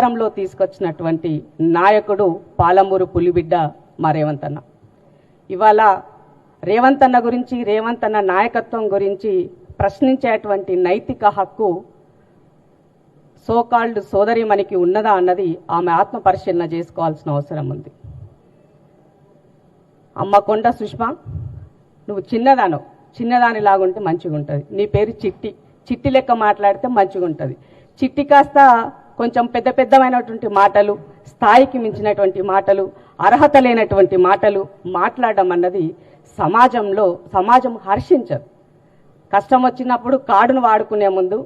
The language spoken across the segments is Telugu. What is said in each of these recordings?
అధికారంలో తీసుకొచ్చినటువంటి నాయకుడు పాలమూరు పులిబిడ్డ మా రేవంత్ అన్న. ఇవాళ రేవంత్ అన్న గురించి, రేవంత్ అన్న నాయకత్వం గురించి ప్రశ్నించేటువంటి నైతిక హక్కు సోకాల్డ్ సోదరిమణికి ఉన్నదా అన్నది ఆమె ఆత్మ పరిశీలన చేసుకోవాల్సిన అవసరం ఉంది. అమ్మ కొండ సుష్మా, నువ్వు చిన్నదానిలాగుంటే మంచిగా ఉంటుంది. నీ పేరు చిట్టి, చిట్టి లెక్క మాట్లాడితే మంచిగా ఉంటుంది. చిట్టి కాస్త కొంచెం పెద్దమైనటువంటి మాటలు, స్థాయికి మించినటువంటి మాటలు, అర్హత లేనటువంటి మాటలు మాట్లాడడం అన్నది సమాజం హర్షించదు. కష్టం వచ్చినప్పుడు కార్డును వాడుకునే ముందు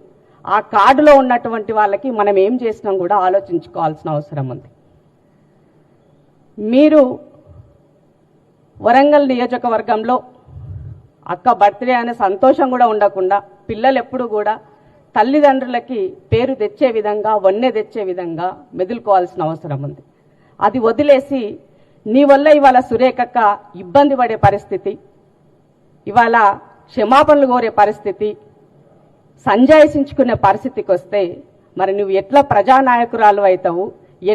ఆ కార్డులో ఉన్నటువంటి వాళ్ళకి మనం ఏం చేసినాం కూడా ఆలోచించుకోవాల్సిన అవసరం ఉంది. మీరు వరంగల్ నియోజకవర్గంలో అక్క బర్త్డే అనే సంతోషం కూడా ఉండకుండా పిల్లలు ఎప్పుడు కూడా తల్లిదండ్రులకి పేరు తెచ్చే విధంగా, వన్నె తెచ్చే విధంగా మెదులుకోవాల్సిన అవసరం ఉంది. అది వదిలేసి నీ వల్ల ఇవాళ సురేఖక్క ఇబ్బంది పడే పరిస్థితి, ఇవాళ క్షమాపణలు కోరే పరిస్థితి, సంజాయిషించుకునే పరిస్థితికి వస్తే మరి నువ్వు ఎట్లా ప్రజానాయకురాలు అవుతావు,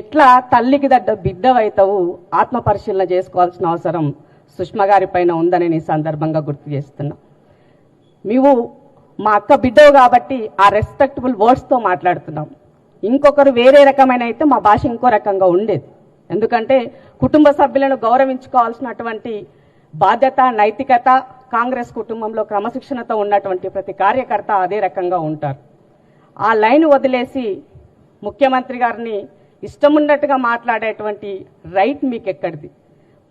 ఎట్లా తల్లికి దడ్డ బిడ్డవైతావు ఆత్మ పరిశీలన చేసుకోవాల్సిన అవసరం సుష్మా గారి పైన ఉందని నీ సందర్భంగా గుర్తు చేస్తున్నా. నీవు మా అక్క బిడ్డవు కాబట్టి ఆ రెస్పెక్టబుల్ వర్డ్స్తో మాట్లాడుతున్నాం. ఇంకొకరు వేరే రకమైన అయితే మా భాష ఇంకో రకంగా ఉండేది. ఎందుకంటే కుటుంబ సభ్యులను గౌరవించుకోవాల్సినటువంటి బాధ్యత, నైతికత కాంగ్రెస్ కుటుంబంలో క్రమశిక్షణతో ఉన్నటువంటి ప్రతి కార్యకర్త అదే రకంగా ఉంటారు. ఆ లైన్ వదిలేసి ముఖ్యమంత్రి గారిని ఇష్టమున్నట్టుగా మాట్లాడేటువంటి రైట్ మీకు ఎక్కడిది?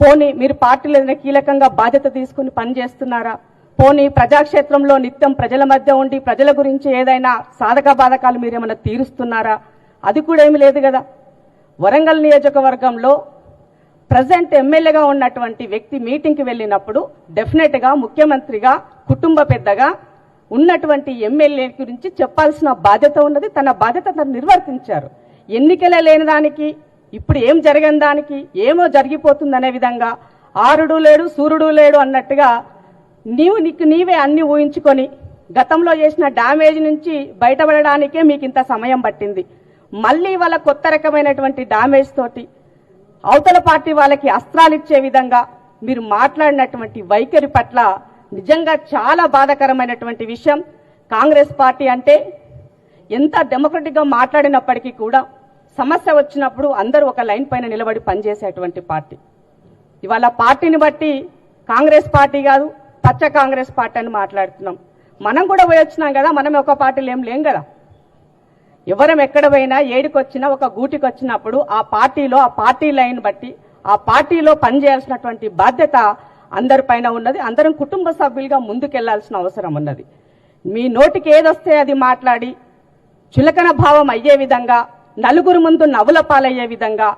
పోనీ మీరు పార్టీలో ఏదైనా కీలకంగా బాధ్యత తీసుకుని పనిచేస్తున్నారా? పోనీ ప్రజాక్షేత్రంలో నిత్యం ప్రజల మధ్య ఉండి ప్రజల గురించి ఏదైనా సాధక బాధకాలు మీరేమైనా తీరుస్తున్నారా? అది కూడా ఏమీ లేదు కదా. వరంగల్ నియోజకవర్గంలో ప్రజెంట్ ఎమ్మెల్యేగా ఉన్నటువంటి వ్యక్తి మీటింగ్కి వెళ్ళినప్పుడు డెఫినెట్గా ముఖ్యమంత్రిగా, కుటుంబ పెద్దగా ఉన్నటువంటి ఎమ్మెల్యే గురించి చెప్పాల్సిన బాధ్యత ఉన్నది. తన బాధ్యత తను నిర్వర్తించారు. ఎన్నికలే లేని దానికి, ఇప్పుడు ఏం జరిగిన దానికి ఏమో జరిగిపోతుందనే విధంగా ఆరుడు లేడు సూర్యుడు లేడు అన్నట్టుగా నీవే అన్ని ఊహించుకొని గతంలో చేసిన డ్యామేజ్ నుంచి బయటపడడానికే మీకు ఇంత సమయం పట్టింది. మళ్ళీ వాళ్ళ కొత్త రకమైనటువంటి డ్యామేజ్ తోటి అవతల పార్టీ వాళ్ళకి అస్త్రాలు ఇచ్చే విధంగా మీరు మాట్లాడినటువంటి వైఖరి పట్ల నిజంగా చాలా బాధాకరమైనటువంటి విషయం. కాంగ్రెస్ పార్టీ అంటే ఎంత డెమోక్రటిక్గా మాట్లాడినప్పటికీ కూడా సమస్య వచ్చినప్పుడు అందరూ ఒక లైన్ పైన నిలబడి పనిచేసేటువంటి పార్టీ. ఇవాళ పార్టీని బట్టి కాంగ్రెస్ పార్టీ కాదు, పచ్చ కాంగ్రెస్ పార్టీ అని మాట్లాడుతున్నాం. మనం కూడా పోయి వచ్చినాం కదా, మనం ఒక పార్టీలో ఏం లేం కదా. ఎవరం ఎక్కడ పోయినా ఏడికొచ్చినా ఒక గూటికి వచ్చినప్పుడు ఆ పార్టీలో ఆ పార్టీ లైన్ బట్టి ఆ పార్టీలో పనిచేయాల్సినటువంటి బాధ్యత అందరిపైన ఉన్నది. అందరం కుటుంబ సభ్యులుగా ముందుకెళ్లాల్సిన అవసరం ఉన్నది. మీ నోటికి ఏదొస్తే అది మాట్లాడి చులకన భావం అయ్యే విధంగా, నలుగురు ముందు నవ్వుల పాలయ్యే విధంగా,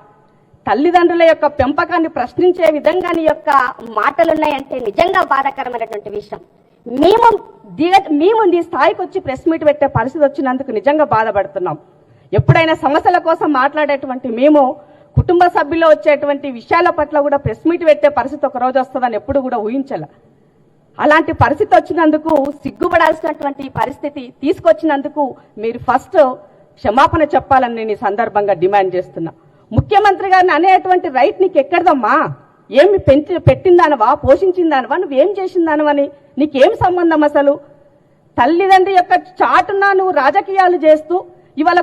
తల్లిదండ్రుల యొక్క పెంపకాన్ని ప్రశ్నించే విధంగా నీ యొక్క మాటలున్నాయంటే నిజంగా బాధాకరమైనటువంటి విషయం. మేము నీ స్థాయికి వచ్చి ప్రెస్ మీట్ పెట్టే పరిస్థితి వచ్చినందుకు నిజంగా బాధపడుతున్నాం. ఎప్పుడైనా సమస్యల కోసం మాట్లాడేటువంటి మేము కుటుంబ సభ్యుల్లో వచ్చేటువంటి విషయాల పట్ల కూడా ప్రెస్ మీట్ పెట్టే పరిస్థితి ఒక రోజు వస్తుందని ఎప్పుడు కూడా ఊహించాల. అలాంటి పరిస్థితి వచ్చినందుకు, సిగ్గుపడాల్సినటువంటి పరిస్థితి తీసుకొచ్చినందుకు మీరు ఫస్ట్ క్షమాపణ చెప్పాలని నేను ఈ సందర్భంగా డిమాండ్ చేస్తున్నా. ముఖ్యమంత్రి గారిని అనేటువంటి రైట్ నీకు ఎక్కడదమ్మా? ఏమి పెట్టిందానవా, పోషించిందానవా, నువ్వేం చేసిందానవని నీకేం సంబంధం అసలు? తల్లిదండ్రి యొక్క చాటున నువ్వు రాజకీయాలు చేస్తూ ఇవాళ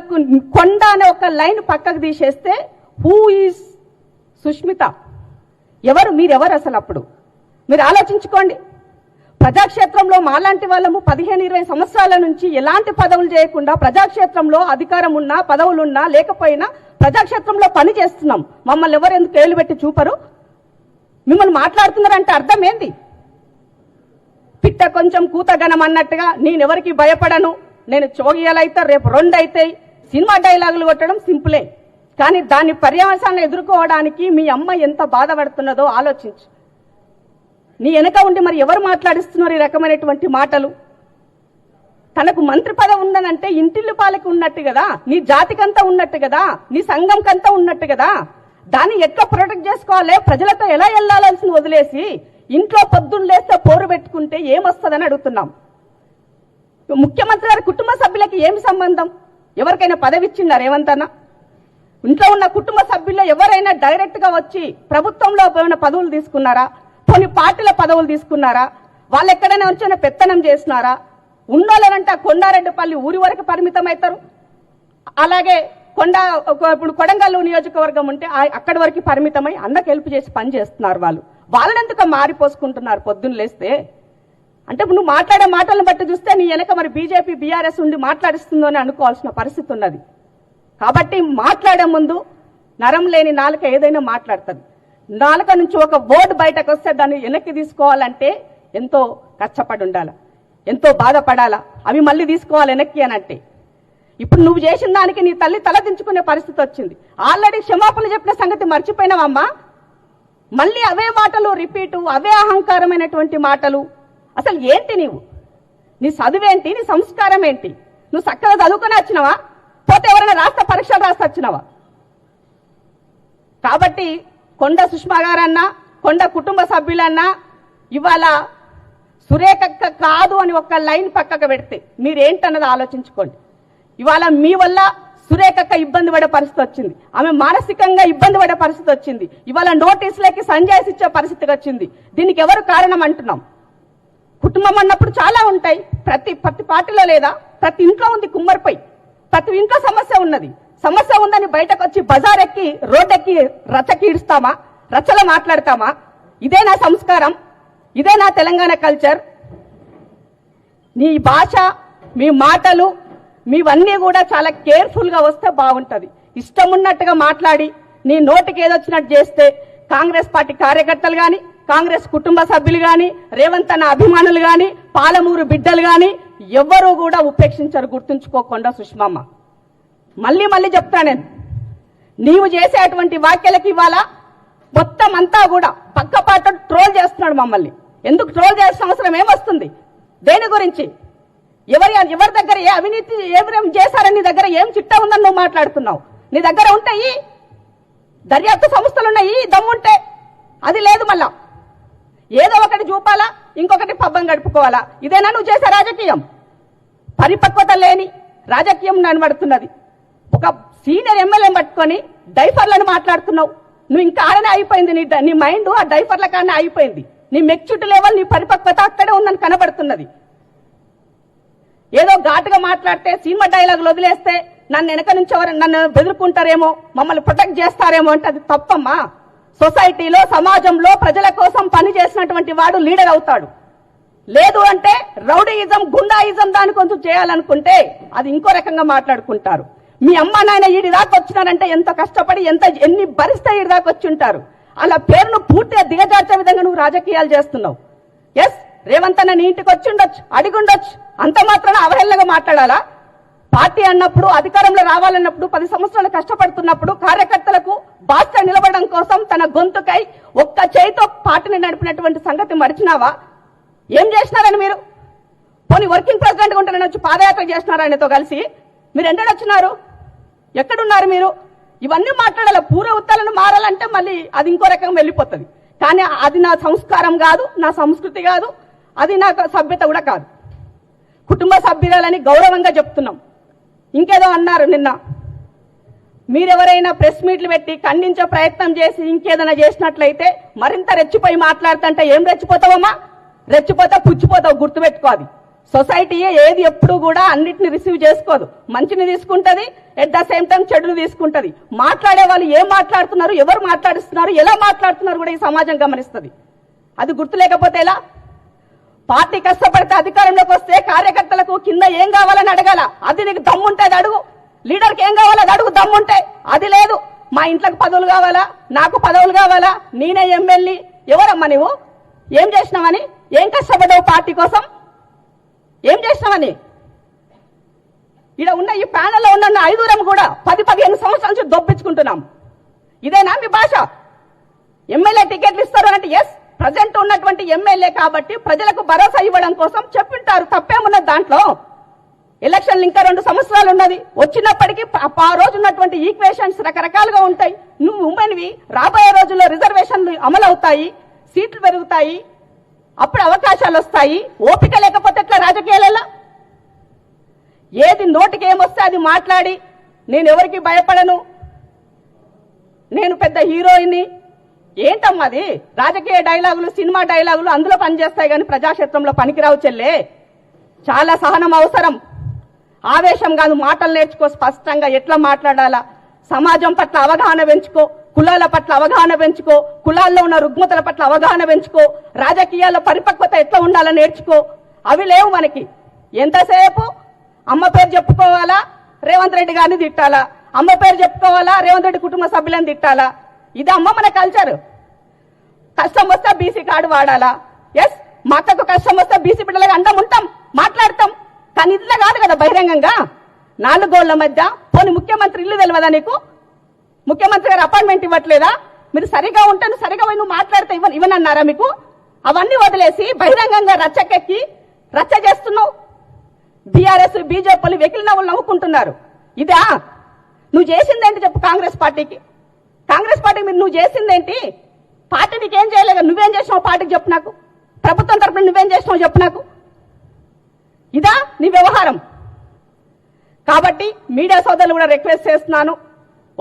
కొండ అనే ఒక లైన్ పక్కకు తీసేస్తే హూ ఈజ్ సుష్మిత? ఎవరు మీరెవరు అసలు? అప్పుడు మీరు ఆలోచించుకోండి. ప్రజాక్షేత్రంలో మాలాంటి వాళ్ళము 15-20 సంవత్సరాల నుంచి ఎలాంటి పదవులు చేయకుండా ప్రజాక్షేత్రంలో అధికారం ఉన్నా, పదవులున్నా లేకపోయినా ప్రజాక్షేత్రంలో పని చేస్తున్నాం. మమ్మల్ని ఎవరు ఎందుకు ఏళ్ళు పెట్టి చూపరు? మిమ్మల్ని మాట్లాడుతున్నారంటే అర్థం ఏంది? పిట్ట కొంచెం కూతగనం అన్నట్టుగా నేనెవరికి భయపడను, నేను చోగియాలైతే రేపు 2 అవుతాయి సినిమా డైలాగులు కొట్టడం సింపులే. కానీ దాని పర్యవసాన్ని ఎదుర్కోవడానికి మీ అమ్మ ఎంత బాధపడుతున్నదో ఆలోచించు. నీ వెనక ఉండి మరి ఎవరు మాట్లాడిస్తున్నారు ఈ రకమైనటువంటి మాటలు? తనకు మంత్రి పదవి ఉందనంటే ఇంటిల్లి పాలకి ఉన్నట్టు కదా, నీ జాతికంతా ఉన్నట్టు కదా, నీ సంఘంకంతా ఉన్నట్టు కదా. దాన్ని ఎట్లా ప్రొటెక్ట్ చేసుకోవాలి? ప్రజలతో ఎలా వెళ్లాల్సిన వదిలేసి ఇంట్లో పొద్దున్న లేస్తే పోరు పెట్టుకుంటే ఏమొస్తుందని అడుగుతున్నాం. ముఖ్యమంత్రి గారి కుటుంబ సభ్యులకి ఏమి సంబంధం? ఎవరికైనా పదవి ఇచ్చిందా రేవంత్ అన్న? ఇంట్లో ఉన్న కుటుంబ సభ్యుల్లో ఎవరైనా డైరెక్ట్ గా వచ్చి ప్రభుత్వంలో ఏమైనా పదవులు తీసుకున్నారా? కొన్ని పార్టీల పదవులు తీసుకున్నారా? వాళ్ళు ఎక్కడైనా వచ్చి పెత్తనం చేసినారా? ఉన్నోళ్ళనంటే కొండారెడ్డిపల్లి ఊరి వరకు పరిమితం అవుతారు. అలాగే ఇప్పుడు కొడంగల్ నియోజకవర్గం ఉంటే అక్కడి వరకు పరిమితమై అన్నకు హెల్ప్ చేసి పని చేస్తున్నారు. వాళ్ళని ఎందుకు మారిపోసుకుంటున్నారు పొద్దున్న లేస్తే? అంటే నువ్వు మాట్లాడే మాటలను బట్టి చూస్తే నీ వెనక మరి బీజేపీ బీఆర్ఎస్ ఉండి మాట్లాడిస్తుందో అని అనుకోవాల్సిన పరిస్థితి ఉన్నది. కాబట్టి మాట్లాడే ముందు నరం లేని నాలుక ఏదైనా మాట్లాడుతుంది. నాలుక నుంచి ఒక వర్డ్ బయటకు వస్తే దాన్ని వెనక్కి తీసుకోవాలంటే ఎంతో కష్టపడి ఉండాలి, ఎంతో బాధపడాలా. అవి మళ్ళీ తీసుకోవాలి వెనక్కి అని అంటే ఇప్పుడు నువ్వు చేసిన దానికి నీ తల్లి తలదించుకునే పరిస్థితి వచ్చింది. ఆల్రెడీ క్షమాపణ చెప్పిన సంగతి మర్చిపోయినావమ్మా. మళ్ళీ అవే మాటలు రిపీటు, అవే అహంకారమైనటువంటి మాటలు. అసలు ఏంటి నీ చదువేంటి? నీ సంస్కారం ఏంటి? నువ్వు చక్కగా చదువుకుని వచ్చినావా? పోతే ఎవరైనా రాష్ట్ర పరీక్షలు రాసి వచ్చినావా? కాబట్టి కొండ సుష్మా గారన్నా, కొండ కుటుంబ సభ్యులన్నా ఇవాళ సురేఖక్క కాదు అని ఒక లైన్ పక్కకు పెడితే మీరేంటన్నది ఆలోచించుకోండి. ఇవాళ మీ వల్ల సురేఖక్క ఇబ్బంది పడే పరిస్థితి వచ్చింది. ఆమె మానసికంగా ఇబ్బంది పడే పరిస్థితి వచ్చింది. ఇవాళ నోటీసులకి సంజాయిస్ ఇచ్చే పరిస్థితి వచ్చింది. దీనికి ఎవరు కారణం అంటున్నాం? కుటుంబం అన్నప్పుడు చాలా ఉంటాయి. ప్రతి పార్టీలో లేదా ప్రతి ఇంట్లో ఉంది కుమ్మరిపై. ప్రతి ఇంట్లో సమస్య ఉన్నది. సమస్య ఉందని బయటకు వచ్చి బజార్ ఎక్కి రోడ్డెక్కి రచ్చకి ఇడుస్తామా? రచ్చలో మాట్లాడతామా? ఇదే నా సంస్కారం, ఇదే నా తెలంగాణ కల్చర్. నీ భాష, మీ మాటలు, మీవన్నీ కూడా చాలా కేర్ఫుల్ గా వస్తే బాగుంటది. ఇష్టం ఉన్నట్టుగా మాట్లాడి నీ నోటికి ఏదొచ్చినట్టు చేస్తే కాంగ్రెస్ పార్టీ కార్యకర్తలు గాని, కాంగ్రెస్ కుటుంబ సభ్యులు గాని, రేవంత్ అన్న అభిమానులు గాని, పాలమూరు బిడ్డలు గాని ఎవ్వరూ కూడా ఉపేక్షించరు. గుర్తుంచుకోకుండా సుష్మమ్మ, మళ్ళీ మళ్ళీ చెప్తా నేను, నీవు చేసేటువంటి వ్యాఖ్యలకి ఇవాళ మొత్తం అంతా కూడా పక్కపాట ట్రోల్ చేస్తున్నాడు మమ్మల్ని. ఎందుకు ట్రోల్ చేయాల్సిన అవసరం ఏమొస్తుంది? దేని గురించి? ఎవరి దగ్గర ఏ అవినీతి ఏం చేశారని నీ దగ్గర ఏం చిట్టా ఉందని నువ్వు మాట్లాడుతున్నావు? నీ దగ్గర ఉంటాయి దర్యాప్తు సంస్థలున్నాయి, దమ్ముంటే. అది లేదు. మళ్ళా ఏదో ఒకటి చూపాలా, ఇంకొకటి పబ్బం గడుపుకోవాలా. ఇదేనా నువ్వు చేసే రాజకీయం? పరిపక్వత లేని రాజకీయం నడబడుతున్నది. ఒక సీనియర్ ఎమ్మెల్యేని పట్టుకొని డైఫర్లను మాట్లాడుతున్నావు. నువ్వు ఇంకా ఆడనే అయిపోయింది. నీ మైండ్ ఆ డైఫర్ల కాడనే అయిపోయింది. నీ మెచ్యూరిటీ లెవెల్, నీ పరిపక్వత అక్కడే ఉందని కనబడుతున్నది. ఏదో ఘాటుగా మాట్లాడితే, సినిమా డైలాగులు వదిలేస్తే నన్ను వెనక నుంచి ఎవరు నన్ను బెదురుకుంటారేమో, మమ్మల్ని ప్రొటెక్ట్ చేస్తారేమో అంటే అది తప్పమ్మా. సొసైటీలో, సమాజంలో ప్రజల కోసం పని చేసినటువంటి వాడు లీడర్ అవుతాడు. లేదు అంటే రౌడీయిజం, గుండాయిజం దాని కొంచెం చేయాలనుకుంటే అది ఇంకో రకంగా మాట్లాడుకుంటారు. మీ అమ్మ నాయన ఈడి దాకా వచ్చినారంటే ఎంత కష్టపడి ఎన్ని భరిస్తే ఈడి దాకా వచ్చి ఉంటారు. అలా పేరును పూర్తిగా దిగజార్చే విధంగా నువ్వు రాజకీయాలు చేస్తున్నావు. ఎస్, రేవంత్ అన్న నీ ఇంటికి వచ్చి ఉండొచ్చు, అడిగుండొచ్చు. అంత మాత్రాన అవహేళనగా మాట్లాడాలా? పార్టీ అన్నప్పుడు, అధికారంలో రావాలన్నప్పుడు, 10 సంవత్సరాలు కష్టపడుతున్నప్పుడు కార్యకర్తలకు బాధ్యత నిలబడడం కోసం తన గొంతుకై ఒక్క చేయితో పార్టీని నడిపినటువంటి సంగతి మరిచినావా? ఏం చేసినారని మీరు? పోనీ వర్కింగ్ ప్రెసిడెంట్ ఉంటే వచ్చి పాదయాత్ర చేసినారా ఆయనతో కలిసి? మీరు ఎండొచ్చినారు? ఎక్కడున్నారు మీరు? ఇవన్నీ మాట్లాడాలి. పూర్వ ఉత్తాలను మారాలంటే మళ్ళీ అది ఇంకో రకంగా వెళ్ళిపోతుంది. కానీ అది నా సంస్కారం కాదు, నా సంస్కృతి కాదు, అది నా సభ్యత కూడా కాదు. కుటుంబ సభ్యులని గౌరవంగా చెప్తున్నాం. ఇంకేదో అన్నారు నిన్న, మీరెవరైనా ప్రెస్ మీట్లు పెట్టి ఖండించే ప్రయత్నం చేసి ఇంకేదైనా చేసినట్లయితే మరింత రెచ్చిపోయి మాట్లాడుతుంటే ఏం రెచ్చిపోతావమ్మా? రెచ్చిపోతా పుచ్చిపోతావు. గుర్తుపెట్టుకోవాలి. సొసైటీ ఏది ఎప్పుడు కూడా అన్నిటిని రిసీవ్ చేసుకోదు. మంచిని తీసుకుంటది, ఎట్ ద సేమ్ టైం చెడుని తీసుకుంటది. మాట్లాడే వాళ్ళు ఏం మాట్లాడుతున్నారు, ఎవరు మాట్లాడిస్తున్నారు, ఎలా మాట్లాడుతున్నారు కూడా ఈ సమాజం గమనిస్తుంది. అది గుర్తు లేకపోతే ఎలా? పార్టీ కష్టపడితే అధికారంలోకి వస్తే కార్యకర్తలకు కింద ఏం కావాలని అడగాల. అది నీకు దమ్ముంటే అది అడుగు. లీడర్కి ఏం కావాలో అది అడుగు దమ్ముంటే. అది లేదు. మా ఇంట్లోకి పదవులు కావాలా, నాకు పదవులు కావాలా, నేనే ఎమ్మెల్యే. ఎవరమ్మా నువ్వు? ఏం చేసినావని? ఏం కష్టపడ్డావు పార్టీ కోసం? ఏం చేసినావని? ఇక్కడ ఉన్న ఈ ప్యానెల్లో ఉన్న 5 కూడా 10-15 సంవత్సరాల నుంచి దొబ్బించుకుంటున్నాం. ఇదేనా మీ భాష? ఎమ్మెల్యే టికెట్లు ఇస్తారు అంటే ఎస్, ప్రజెంట్ ఉన్నటువంటి ఎమ్మెల్యే కాబట్టి ప్రజలకు భరోసా ఇవ్వడం కోసం చెప్పింటారు. తప్పేమున్నది దాంట్లో? ఎలక్షన్లు ఇంకా 2 సంవత్సరాలు ఉన్నది. వచ్చినప్పటికీ ఆ రోజు ఉన్నటువంటి ఈక్వేషన్స్ రకరకాలుగా ఉంటాయి. నువ్వు ఉమెన్వి, రాబోయే రోజుల్లో రిజర్వేషన్లు అమలు అవుతాయి, సీట్లు పెరుగుతాయి, అప్పుడు అవకాశాలు వస్తాయి. ఓపిక లేకపోతే ఎట్లా రాజకీయాలలో? ఏది నోటికి ఏమొస్తే అది మాట్లాడి నేను ఎవరికి భయపడను, నేను పెద్ద హీరోయిన్ని. ఏంటమ్మా అది? రాజకీయ డైలాగులు, సినిమా డైలాగులు అందులో పనిచేస్తాయి కానీ ప్రజాక్షేత్రంలో పనికిరావు చెల్లే. చాలా సహనం అవసరం. ఆవేశం కాదు, మాటలు నేర్చుకో. స్పష్టంగా ఎట్లా మాట్లాడాలా, సమాజం పట్ల అవగాహన పెంచుకో, కులాల పట్ల అవగాహన పెంచుకో, కులాల్లో ఉన్న రుగ్మతల పట్ల అవగాహన పెంచుకో, రాజకీయాల్లో పరిపక్వత ఎట్లా ఉండాలో నేర్చుకో. అవి లేవు మనకి. ఎంతసేపు అమ్మ పేరు చెప్పుకోవాలా, రేవంత్ రెడ్డి గారిని తిట్టాలా, అమ్మ పేరు చెప్పుకోవాలా, రేవంత్ రెడ్డి కుటుంబ సభ్యులను తిట్టాలా. ఇది అమ్మ మన కల్చర్. కష్టం వస్తే బీసీ కార్డు వాడాలా. ఎస్, మా అక్కకు కష్టం వస్తే బీసీ బిడ్డలుగా అండం ఉంటాం, మాట్లాడతాం. కానీ ఇట్లా కాదు కదా బహిరంగంగా 4 గోళ్ల మధ్య. పోనీ ముఖ్యమంత్రి ఇల్లు తెలియదా నీకు? ముఖ్యమంత్రి గారు అపాయింట్మెంట్ ఇవ్వట్లేదా? మీరు సరిగా ఉంటే సరిగా నువ్వు మాట్లాడితే ఇవ్వనన్నారా మీకు? అవన్నీ వదిలేసి బహిరంగంగా రచ్చకెక్కి రచ్చ చేస్తున్నావు. బీఆర్ఎస్ బీజేపీలు వెకిలి నవ్వులు నవ్వుకుంటున్నారు. ఇదా నువ్వు చేసిందేంటి చెప్పు కాంగ్రెస్ పార్టీకి? కాంగ్రెస్ పార్టీకి మీరు నువ్వు చేసిందేంటి? పార్టీ నీకేం చేయలేదు. నువ్వేం చేసినావు పార్టీకి చెప్పు నాకు. ప్రభుత్వం తరపున నువ్వేం చేసినావు చెప్పు నాకు. ఇదా నీ వ్యవహారం? కాబట్టి మీడియా సోదరులు కూడా రిక్వెస్ట్ చేస్తున్నాను,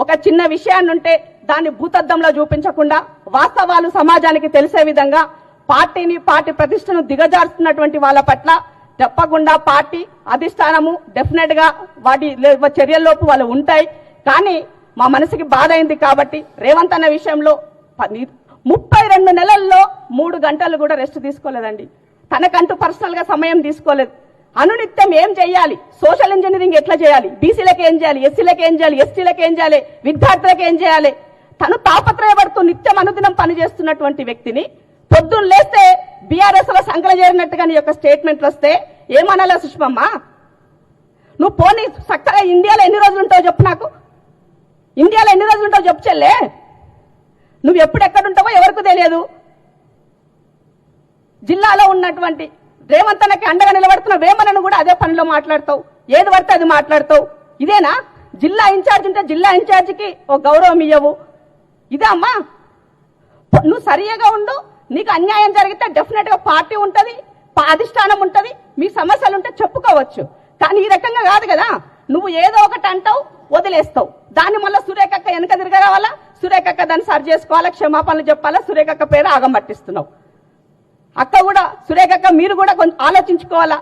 ఒక చిన్న విషయాన్ని ఉంటే దాన్ని భూతద్దంలో చూపించకుండా వాస్తవాలు సమాజానికి తెలిసే విధంగా పార్టీని, పార్టీ ప్రతిష్టను దిగజారుస్తున్నటువంటి వాళ్ళ పట్ల తప్పకుండా పార్టీ అధిష్టానము డెఫినెట్ గా వాటి చర్యల్లోపు వాళ్ళు ఉంటాయి. కానీ మా మనసుకి బాధ అయింది కాబట్టి రేవంత్ అన్న విషయంలో 32 నెలల్లో 3 గంటలు కూడా రెస్ట్ తీసుకోలేదండి. తనకంటూ పర్సనల్ గా సమయం తీసుకోలేదు. అనునిత్యం ఏం చేయాలి, సోషల్ ఇంజనీరింగ్ ఎట్లా చేయాలి, బీసీలకు ఏం చేయాలి, ఎస్సీలకు ఏం చేయాలి, ఎస్టీలకు ఏం చేయాలి, విద్యార్థులకు ఏం చేయాలి, తను తాపత్రయపడుతూ నిత్యం అనుదినం పనిచేస్తున్నటువంటి వ్యక్తిని పొద్దున్న లేస్తే బీఆర్ఎస్ లో సంకల చేరినట్టుగా నీ యొక్క స్టేట్మెంట్లు వస్తే ఏమనాలా సుష్మమ్మ? నువ్వు పోనీ చక్కగా ఇండియాలో ఎన్ని రోజులు ఉంటావో చెప్పు నాకు. ఇండియాలో ఎన్ని రోజులు ఉంటావో చెప్పు చెల్లే. నువ్వు ఎప్పుడు ఎక్కడుంటావో ఎవరికి తెలియదు. జిల్లాలో ఉన్నటువంటి రేవంత్ అన్నకి అండగా నిలబడుతున్న వేమనను కూడా అదే పనిలో మాట్లాడతావు. ఏది పడితే అది మాట్లాడతావు. ఇదేనా? జిల్లా ఇన్ఛార్జ్ ఉంటే జిల్లా ఇన్ఛార్జికి ఓ గౌరవం ఇయ్యవు. ఇదే అమ్మా? నువ్వు సరిగా ఉండు. నీకు అన్యాయం జరిగితే డెఫినెట్ గా పార్టీ ఉంటది, అధిష్టానం ఉంటది, మీ సమస్యలు ఉంటే చెప్పుకోవచ్చు. కానీ ఈ రకంగా కాదు కదా. నువ్వు ఏదో ఒకటి అంటావు, వదిలేస్తావు. దాన్ని మళ్ళీ సురేఖక్క వెనక తిరగ రావాలా, సురేఖక్క దాన్ని సరి చేసుకోవాలా, క్షమాపణలు చెప్పాలా, సురేఖక్క పేరు ఆగం పట్టిస్తున్నావు. అక్క కూడా, సురేఖక్క మీరు కూడా కొంచెం ఆలోచించుకోవాలా.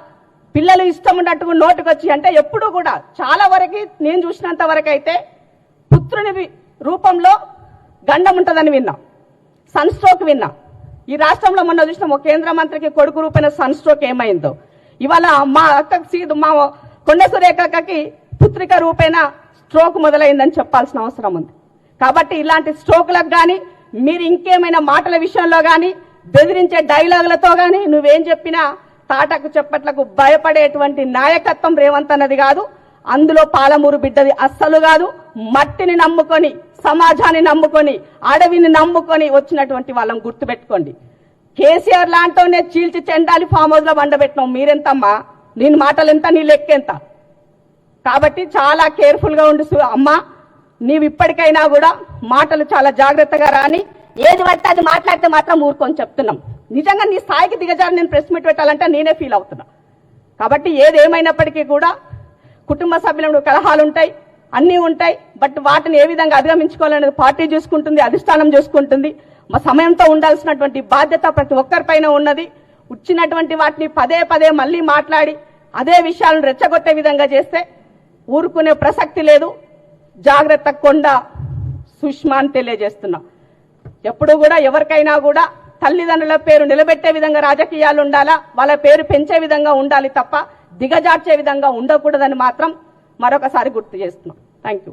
పిల్లలు ఇష్టం ఉన్నట్టు నోటికొచ్చి అంటే ఎప్పుడు కూడా చాలా వరకు నేను చూసినంత వరకు అయితే పుత్రుని రూపంలో గండం ఉంటుందని విన్నా, సన్ స్ట్రోక్ విన్నా. ఈ రాష్ట్రంలో మొన్న చూసిన ఒక కేంద్ర మంత్రికి కొడుకు రూపైన సన్ స్ట్రోక్ ఏమైందో, ఇవాళ మా అక్కకి మా కొండ సురేఖకి పుత్రిక రూపైన స్ట్రోక్ మొదలైందని చెప్పాల్సిన అవసరం ఉంది. కాబట్టి ఇలాంటి స్ట్రోక్లకు కానీ, మీరు ఇంకేమైనా మాటల విషయంలో కానీ, బెదిరించే డైలాగులతో కానీ నువ్వేం చెప్పినా తాటకు చెప్పట్లకు భయపడేటువంటి నాయకత్వం రేవంత్ అన్నది కాదు. అందులో పాలమూరు బిడ్డది అస్సలు కాదు. మట్టిని నమ్ముకొని, సమాజాన్ని నమ్ముకొని, అడవిని నమ్ముకొని వచ్చినటువంటి వాళ్ళని గుర్తుపెట్టుకోండి. కేసీఆర్ లాంటోనే చీల్చి చెండాలి ఫామ్ హౌస్ లో వండబెట్టినావు. మీరెంతమ్మా? నీ మాటలు ఎంత, నీ లెక్కెంత? కాబట్టి చాలా కేర్ఫుల్ గా ఉండు అమ్మా. నీవు ఇప్పటికైనా కూడా మాటలు చాలా జాగ్రత్తగా రాని, ఏది పడితే అది మాట్లాడితే మాత్రం ఊరుకొని చెప్తున్నాం. నిజంగా నీ స్థాయికి దిగజారి నేను ప్రెస్ మీట్ పెట్టాలంటే నేనే ఫీల్ అవుతున్నా. కాబట్టి ఏదేమైనప్పటికీ కూడా కుటుంబ సభ్యుల కలహాలు ఉంటాయి, అన్నీ ఉంటాయి. బట్ వాటిని ఏ విధంగా అధిగమించుకోవాలనేది పార్టీ చూసుకుంటుంది, అధిష్టానం చూసుకుంటుంది. మా సమయంతో ఉండాల్సినటువంటి బాధ్యత ప్రతి ఒక్కరిపైన ఉన్నది. వచ్చినటువంటి వాటిని పదే పదే మళ్ళీ మాట్లాడి అదే విషయాలను రెచ్చగొట్టే విధంగా చేస్తే ఊరుకునే ప్రసక్తి లేదు. జాగ్రత్త కొండ సుష్మా అని తెలియజేస్తున్నా. ఎప్పుడు కూడా ఎవరికైనా కూడా తల్లిదండ్రుల పేరు నిలబెట్టే విధంగా రాజకీయాలు ఉండాలా, వాళ్ళ పేరు పెంచే విధంగా ఉండాలి తప్ప దిగజార్చే విధంగా ఉండకూడదని మాత్రం మరొకసారి గుర్తు చేస్తున్నాం. Thank you.